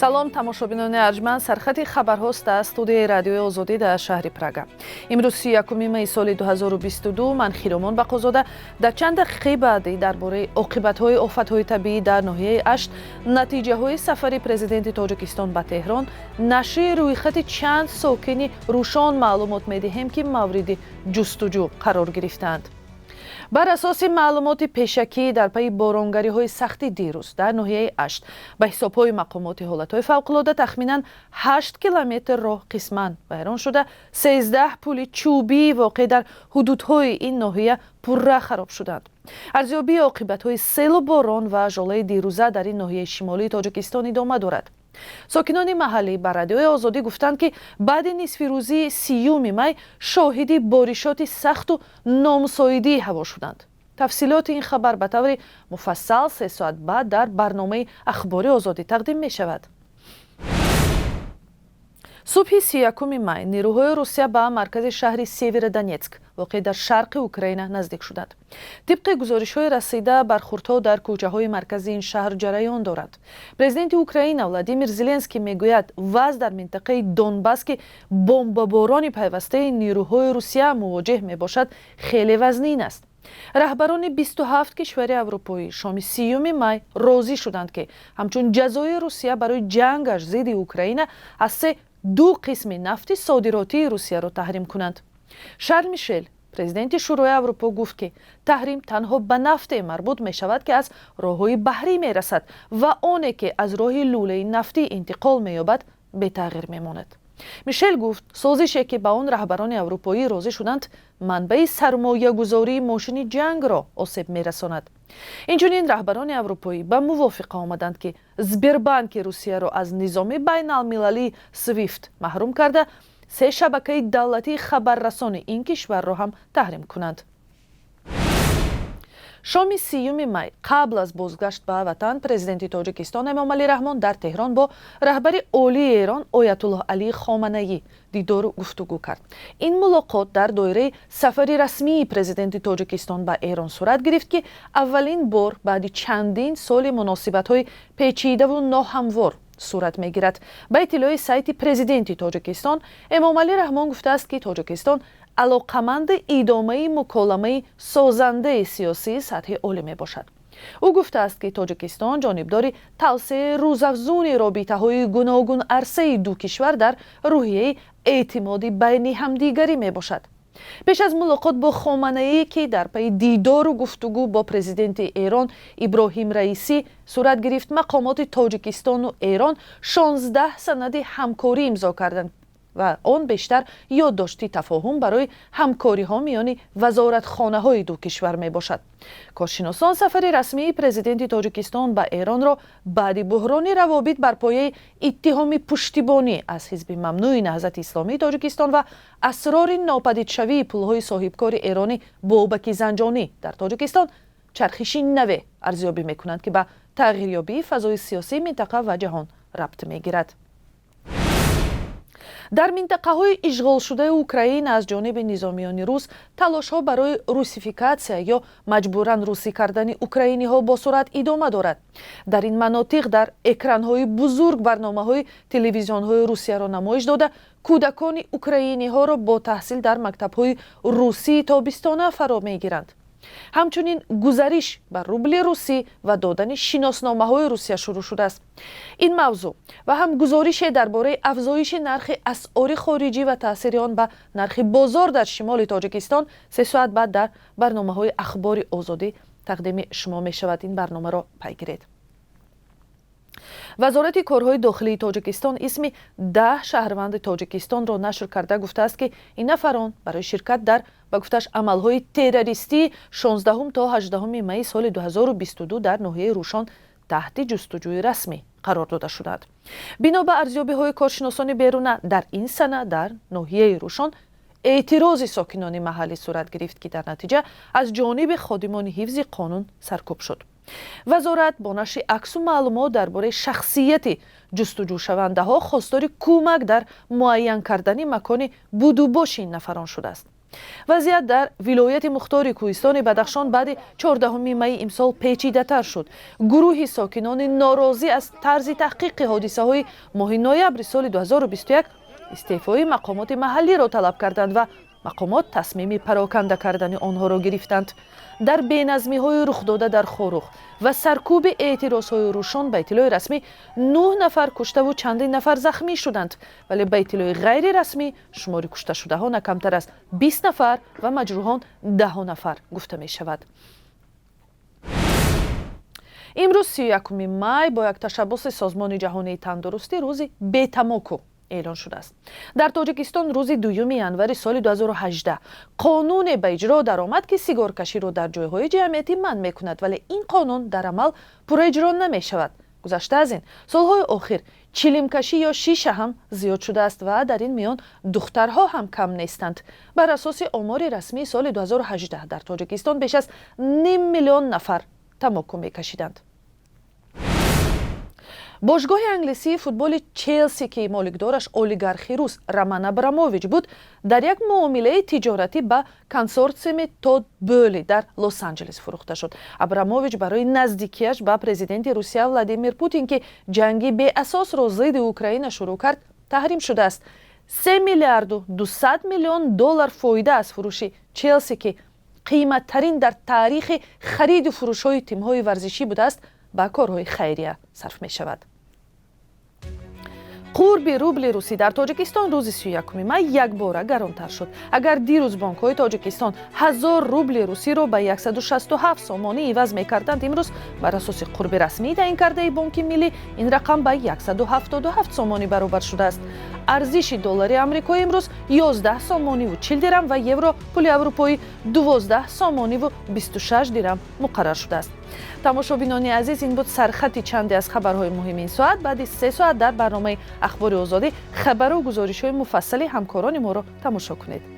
салом тамошобинони арҷманд, сархати хабарҳост аз студияи радиои озодӣ дар шаҳри Прага. Имрӯз 31 майи соли 2022 ман Хиромон Бақозода дар чанд дақиқаи баъдӣ дар бораи оқибатҳои офатҳои табиӣ дар ноҳияи Ашт, натиҷаҳои сафари президенти Тоҷикистон ба Теҳрон, нашри рӯйхати чанд сокини Рӯшон маълумот медиҳем, ки мавриди ҷустуҷӯ қарор гирифтаанд. Бар асоси маълумоти пешакӣ дар пайи боронгариҳои сахти дирӯз дар ноҳияи Ашт, ба ҳисобҳои мақомоти ҳолатҳои фавқулода тахминан 8 километр роҳ қисман вайрон шуда, 13 пули чӯбии воқеъ дар ҳудудҳои ин ноҳия пурра хароб шуданд. арзёбии оқибатҳои селу борон ва жолаи дирӯза дар ин ноҳияи шимолии Тоҷикистон идома дорад. сокинони маҳаллӣ ба радиои озодӣ гуфтанд, ки баъди нисфирӯзии 30 май шоҳиди боришоти сахту номусоидии ҳаво шуданд. тафсилоти ин хабар ба таври муфассал 3 соат баъд дар барномаи ахбори озодӣ тақдим мешавад. субҳи 31 май нирӯҳои Русия ба маркази шаҳри Северодонецк, воқеъ дар шарқи Украина, наздик шуданд. тибқи гузоришҳои расида, бархурдҳо дар кӯчаҳои маркази ин шаҳр ҷараён дорад. президенти Украина Владимир Зеленский мегӯяд, вазъ дар минтақаи Донбасс, ки бомбаборони пайвастаи нирӯҳои Русия мувоҷеҳ мебошад, хеле вазнин аст. раҳбарони 27 кишвари аврупоӣ шоми 30 май розӣ шуданд, ки ҳамчун ҷазои Русия барои ҷангаш зидди Украина аз 2 қисми нафти содиротии Русияро таҳрим кунанд. Шарл Мишел, президенти Шӯрои Аврупо, гуфт, ки таҳрим танҳо ба нафте марбут мешавад, ки аз роҳҳои баҳрӣ мерасад ва оне, ки аз роҳи лӯлаи нафтӣ интиқол меёбад, бетағйир мемонад. Мишел гуфт, созише, ки ба он раҳбарони аврупоӣ розӣ шуданд, манбаи сармоягузории мошини ҷангро осеб мерасонад. инчунин раҳбарони аврупоӣ ба мувофиқа омаданд, ки Сбербанки Русияро аз низоми байналмилалии SWIFT маҳрум карда, 3 шабакаи давлатии хабаррасони ин кишварро ҳам таҳрим кунанд. шоми 30 май қабл аз бозгашт ба ватан, президенти Тоҷикистон Эмомалӣ Раҳмон дар Теҳрон бо раҳбари олии Эрон Оятуллоҳ Алии Хоманаӣ дидору гуфтугӯ кард. ин мулоқот дар доираи сафари расмии президенти Тоҷикистон ба Эрон сурат гирифт, ки аввалин бор баъди чандин соли муносибатҳои печидаву ноҳамвор сурат мегирад. ба иттилои сайти президенти Тоҷикистон, Эмомалӣ Раҳмон гуфтааст, ки Тоҷикистон алоқаманди идомаи муколамаи созандаи сиёсии сатҳи олӣ мебошад. ӯ гуфтааст, ки Тоҷикистон ҷонибдори тавсеяи рӯзафзуни робитаҳои гуногун арсаи ду кишвар дар рӯҳияи эътимоди байни ҳамдигарӣ мебошад. пеш аз мулоқот бо Хоманаӣ, ки дар пайи дидору гуфтугӯ бо президенти Эрон Иброҳим Раисӣ сурат гирифт, мақомоти Тоҷикистону Эрон 16 санади ҳамкорӣ имзо карданд ва он бештар ёддошти тафоҳум барои ҳамкориҳо миёни вазоратхонаҳои ду кишвар мебошад. коршиносон сафари расмии президенти Тоҷикистон ба Эронро баъди буҳрони равобит бар пояи иттиҳоми пуштибонӣ аз ҳизби мамнӯи Наҳзати Исломии Тоҷикистон ва асрори нопадидшавии пулҳои соҳибкори эронӣ Бобаки Занҷонӣ дар Тоҷикистон чархиши наве арзёбӣ мекунанд, ки ба тағйирёбии фазои сиёсии минтақа ва ҷаҳон рабт мегирад. дар минтақаҳои ишғолшудаи Украина аз ҷониби низомиёни рус талошҳо барои русификатсия ё маҷбуран русӣ кардани украиниҳо бо сурат идома дорад. дар ин манотиқ дар экранҳои бузург барномаҳои телевизионҳои Русияро намоиш дода, кӯдакони украиниҳоро бо таҳсил дар мактабҳои русии тобистона фаро мегиранд. ҳамчунин гузариш ба рубли русӣ ва додани шиносномаҳои Русия шурӯъ шудааст. ин мавзӯъ ва ҳам гузорише дар бораи афзоиши нархи асъори хориҷӣ ва таъсири он ба нархи бозор дар шимоли Тоҷикистон 3 соат баъд дар барномаҳои ахбори озодӣ тақдими шумо мешавад. ин барномаро пайгиред. вазорати корҳои дохилии Тоҷикистон исми 10 шаҳрванди Тоҷикистонро нашр карда гуфтааст, ки ин нафарон барои ширкат дар ба гуфташ амалҳои террористии 16 то 18 майи соли 2022 дар ноҳияи Рӯшон таҳти ҷустуҷӯи расмӣ қарор дода шуданд. бино ба арзёбиҳои коршиносони беруна, дар ин сана дар ноҳияи Рӯшон эътирози сокинони маҳаллӣ сурат гирифт, ки дар натиҷа аз ҷониби ходимони ҳифзи қонун саркӯб шуд. вазорат бо нашри аксу маълумот дар бораи шахсияти ҷустуҷӯшавандаҳо хостори кӯмак дар муайян кардани макони будубоши ин нафарон шудааст. вазъият дар вилояти мухтори кӯҳистони бадахшон баъди 14 майи имсол печидатар шуд. гурӯҳи сокинони норозӣ аз тарзи таҳқиқи ҳодисаҳои моҳи ноябри соли 2021 истеъфои мақомоти маҳаллиро талаб карданд ва мақомот тасмими пароканда кардани онҳоро гирифтанд. дар беназмиҳои рухдода дар хорух ва саркӯби эътирозҳои рӯшон ба иттилои расмӣ 9 нафар куштаву чандин нафар захмӣ шуданд, вале ба иттилои ғайрирасмӣ шумори кушташудаҳо на камтар аз 20 нафар ва маҷрӯҳон 10 нафар гуфта мешавад. имрӯз 31 май бо як ташаббуси Созмони ҷаҳонии тандурустӣ рӯзи бетамоку эълон шудааст. дар Тоҷикистон рӯзи 2 январи соли 2018 қонуне ба иҷро даромад ки сигаркаширо дар ҷойҳои ҷамъиятӣ манъ мекунад, вале ин қонун дар амал пурра иҷро намешавад. гузашта аз ин солҳои охир чилимкашӣ ё шиша ҳам зиёд шудааст ва дар ин миён духтарҳо ҳам кам нестанд. бар асоси омори расмии соли 2018 дар Тоҷикистон беш аз 5 миллион нафар тамоку мекашиданд. бошгоҳи англисии футболи Челси ки моликдораш олигархи рус Роман Абрамович буд, дар як муомилаи тиҷоратӣ ба консорсиуми Тод Бӯли дар Лос-Анҷелес фурӯхта шуд. Абрамович барои наздикиаш ба президенти Русия Владимир Путин ки ҷанги беасосро зидди Украина шурӯъ кард, таҳрим шудааст. 3 миллиарду 200 миллион доллар фоида аз фурӯши Челси ки қиматтарин дар таърихи хариду фурӯшҳои тимҳои варзишӣ будааст, ба корҳои хайрия сарф мешавад. қурби рубли русӣ дар Тоҷикистон рӯзи 31 май якбора гаронтар шуд. агар дирӯз бонкҳои Тоҷикистон 1000 рубли русиро ба 167 сомонӣ иваз мекарданд, имрӯз бар асоси қурби расмии таъин кардаи Бонки миллӣ ин рақам ба 177 сомонӣ баробар шудааст. арзиши доллари амрикоӣ имрӯз 11 сомониву 40 дирам ва евро пули аврупоӣ 12 сомониву 26 дирам муқаррар шудааст. тамошобинони азиз, ин буд сархати чанде аз хабарҳои муҳими ин соат. баъди 3 соат дар барномаи ахбори озодӣ хабару гузоришҳои муфассали ҳамкорони моро тамошо кунед.